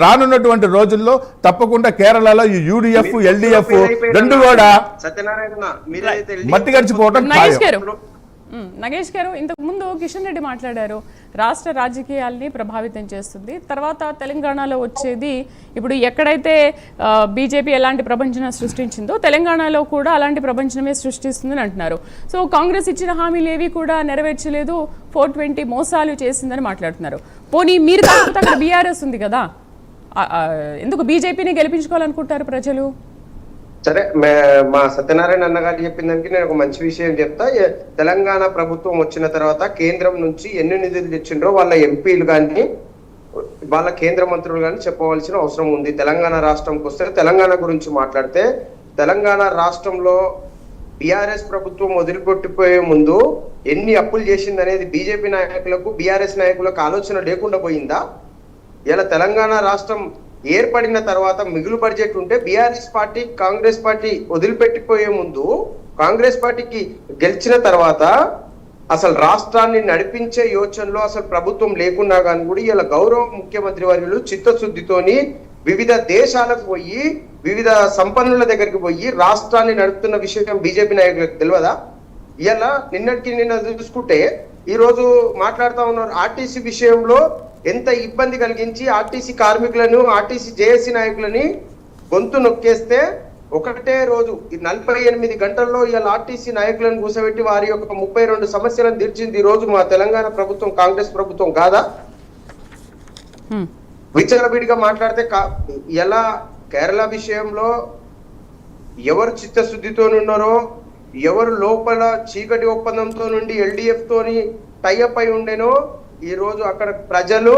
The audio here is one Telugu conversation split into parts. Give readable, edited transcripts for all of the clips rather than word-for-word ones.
రానున్నటువంటి రోజుల్లో తప్పకుండా కేరళలో ఈ యూడిఎఫ్ ఎల్డిఎఫ్ రెండు కూడా మట్టి గడిచిపోవటం నగేష్ గారు ఇంతకు ముందు కిషన్ రెడ్డి మాట్లాడారు, రాష్ట్ర రాజకీయాల్ని ప్రభావితం చేస్తుంది. తర్వాత తెలంగాణలో వచ్చేది ఇప్పుడు ఎక్కడైతే బీజేపీ ఎలాంటి ప్రపంచం సృష్టించిందో తెలంగాణలో కూడా అలాంటి ప్రపంచమే సృష్టిస్తుందని అంటున్నారు. సో కాంగ్రెస్ ఇచ్చిన హామీలు ఏవి కూడా నెరవేర్చలేదు, 420 మోసాలు చేసిందని మాట్లాడుతున్నారు. పోనీ మీరు కాకపోతే అక్కడ బీఆర్ఎస్ ఉంది కదా, ఎందుకు బీజేపీని గెలిపించుకోవాలనుకుంటారు ప్రజలు? సరే, మా సత్యనారాయణ అన్నగారు చెప్పిన దానికి నేను ఒక మంచి విషయం చెప్తా. తెలంగాణ ప్రభుత్వం వచ్చిన తర్వాత కేంద్రం నుంచి ఎన్ని నిధులు తెచ్చిండ్రో వాళ్ళ ఎంపీలు కానీ వాళ్ళ కేంద్ర మంత్రులు కానీ చెప్పవలసిన అవసరం ఉంది. తెలంగాణ రాష్ట్రంకి వస్తే తెలంగాణ గురించి మాట్లాడితే తెలంగాణ రాష్ట్రంలో బీఆర్ఎస్ ప్రభుత్వం వదిలిపెట్టిపోయే ముందు ఎన్ని అప్పులు చేసింది అనేది బీజేపీ నాయకులకు బీఆర్ఎస్ నాయకులకు ఆలోచన లేకుండా పోయిందా? ఇలా తెలంగాణ రాష్ట్రం ఏర్పడిన తర్వాత మిగులు బడ్జెట్ ఉంటే బీఆర్ఎస్ పార్టీ కాంగ్రెస్ పార్టీ వదిలిపెట్టిపోయే ముందు కాంగ్రెస్ పార్టీకి గెలిచిన తర్వాత అసలు రాష్ట్రాన్ని నడిపించే యోచనలో అసలు ప్రభుత్వం లేకున్నా కానీ కూడా ఇలా గౌరవ ముఖ్యమంత్రి వర్యులు చిత్తశుద్ధితోని వివిధ దేశాలకు పోయి వివిధ సంపన్నుల దగ్గరికి పోయి రాష్ట్రాన్ని నడుపుతున్న విషయం బీజేపీ నాయకులకు తెలియదా? ఇలా నిన్న చూసుకుంటే ఈ రోజు మాట్లాడుతూ ఉన్నారు ఆర్టీసీ విషయంలో ఎంత ఇబ్బంది కలిగించి ఆర్టీసీ కార్మికులను ఆర్టీసీ జేఏసీ నాయకులని గొంతు నొక్కేస్తే ఒకటే రోజు 48 గంటల్లో ఇలా ఆర్టీసీ నాయకులను కూర్చోబెట్టి వారి యొక్క 32 సమస్యలను తీర్చింది ఈ రోజు మా తెలంగాణ ప్రభుత్వం కాంగ్రెస్ ప్రభుత్వం కాదా? విచ్చలవిడిగా మాట్లాడితే ఎలా కేరళ విషయంలో ఎవరు చిత్తశుద్ధితో ఉన్నారో ఎవరు లోపల చీకటి ఒప్పందంతో నుండి ఎల్డిఎఫ్ తోని టైఅప్ అయి ఉండేనో ఈ రోజు అక్కడ ప్రజలు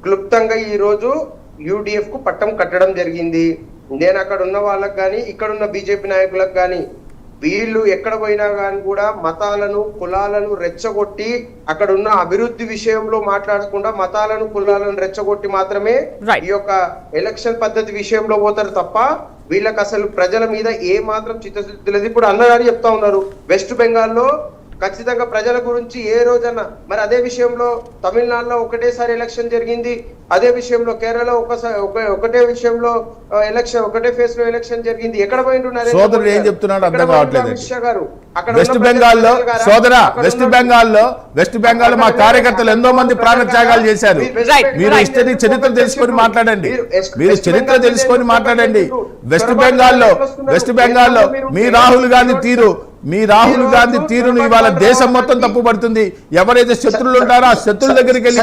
క్లుప్తంగా ఈ రోజు యూడిఎఫ్ కు పట్టం కట్టడం జరిగింది. నేను అక్కడ ఉన్న వాళ్ళకి కానీ ఇక్కడ ఉన్న బీజేపీ నాయకులకు కానీ వీళ్ళు ఎక్కడ పోయినా కానీ కూడా మతాలను కులాలను రెచ్చగొట్టి అక్కడ ఉన్న అభివృద్ధి విషయంలో మాట్లాడకుండా మతాలను కులాలను రెచ్చగొట్టి మాత్రమే ఈ యొక్క ఎలక్షన్ పద్ధతి విషయంలో పోతారు తప్ప వీళ్ళకి అసలు ప్రజల మీద ఏ మాత్రం చిత్తశుద్ధి లేదు. ఇప్పుడు అన్నగారు చెప్తా ఉన్నారు వెస్ట్ బెంగాల్లో ఖచ్చితంగా ప్రజల గురించి ఏ రోజన్నా, మరి అదే విషయంలో తమిళనాడులో ఒకటేసారి ఎలక్షన్ జరిగింది, అదే విషయంలో కేరళ ఒకటే విషయంలో ఎలక్షన్ ఒకటే ఫేజ్ లో ఎలక్షన్ జరిగింది. ఎక్కడ పోయింటున్నారు సోదరుడు ఏం చెప్తున్నాడు అర్థం కావట్లేదు. వెస్ట్ బెంగాల్లో మా కార్యకర్తలు ఎంతో మంది ప్రాణత్యాగాలు చేశారు. మీరు హిస్టరీ చరిత్ర తెలుసుకొని మాట్లాడండి, మీరు చరిత్ర తెలుసుకొని మాట్లాడండి. వెస్ట్ బెంగాల్లో మీ రాహుల్ గాంధీ తీరును ఇవాళ దేశం మొత్తం తప్పు పడుతుంది. ఎవరైతే శత్రులు ఉంటారో ఆ శత్రుల దగ్గరికి వెళ్ళి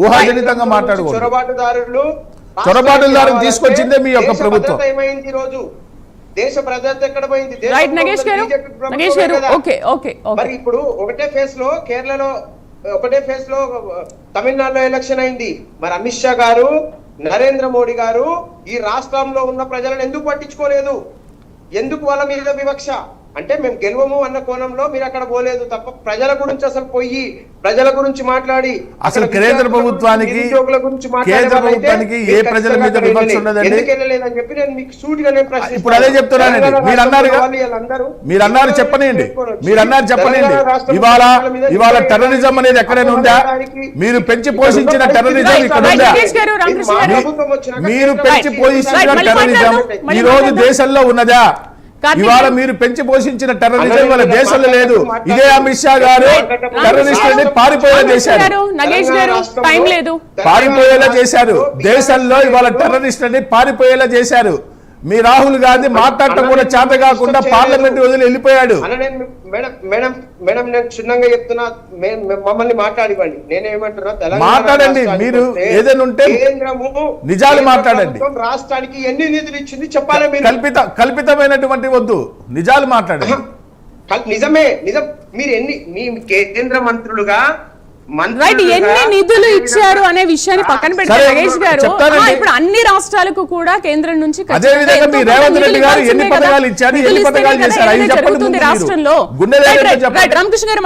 ఊహాజనితంగా మాట్లాడకూడదు. చొరబాటుదారులు తీసుకొచ్చిందే మీ యొక్క ప్రభుత్వం. దేశ భద్రత ఎక్కడ పోయింది? మరి ఇప్పుడు ఒకటే ఫేజ్ లో కేరళలో ఒకటే ఫేజ్ లో తమిళనాడులో ఎలక్షన్ అయింది. మరి అమిత్ షా గారు నరేంద్ర మోడీ గారు ఈ రాష్ట్రంలో ఉన్న ప్రజలను ఎందుకు పట్టించుకోలేదు? ఎందుకు వాళ్ళ మీద వివక్ష? అంటే మేము గెలవము అన్న కోణంలో మీరు అక్కడ పోలేదు తప్ప ప్రజల గురించి అసలు పోయి ప్రజల గురించి మాట్లాడి అసలు కేంద్ర ప్రభుత్వానికి ఏ ప్రజల మీద వివక్ష ఉండదండి. ఎందుకు వెళ్ళలేదని చెప్పి నేను మీకు సూటిగా నేను ప్రశ్న ఇప్పుడు అదే చెప్తున్నానండి. మీరు అన్నారు చెప్పనండి, ఇవాళ టెర్రరిజం అనేది ఎక్కడైనా ఉందా? మీరు పెంచి పోషించిన టెర్రరిజం ఇక్కడ ఉందా? మీరు పెంచి పోషించిన టెర్రరిజం ఈ రోజు దేశంలో ఉన్నదా? ఇవాళ మీరు పెంచి పోషించిన టెర్రరిజం వాళ్ళ దేశంలో లేదు. ఇదే అమిత్ షా గారు టెర్రరిస్టులని పారిపోయేలా చేశారు. దేశంలో ఇవాళ టెర్రరిస్టులని పారిపోయేలా చేశారు. మీ రాహుల్ గాంధీ మాట్లాడటం కూడా చేత కాకుండా పార్లమెంట్ వదిలి వెళ్ళిపోయాడు. మేడం నేను చిన్నగా చెప్తున్నా, మమ్మల్ని మాట్లాడివ్వండి. నేనేమంటున్నా మాట్లాడండి, మీరు ఏదైనా ఉంటే నిజాలు మాట్లాడండి. రాష్ట్రానికి ఎన్ని నిధులు ఇచ్చింది చెప్పాలి. కల్పితమైనటువంటి వద్దు, నిజాలు మాట్లాడండి. నిజం మీరు మీ కేంద్ర మంత్రులుగా ఎన్ని నిధులు ఇచ్చారు అనే విషయాన్ని పక్కన పెడితే నగేష్ గారు ఇప్పుడు అన్ని రాష్ట్రాలకు కూడా కేంద్రం నుంచి రాష్ట్రంలో రామకృష్ణ గారు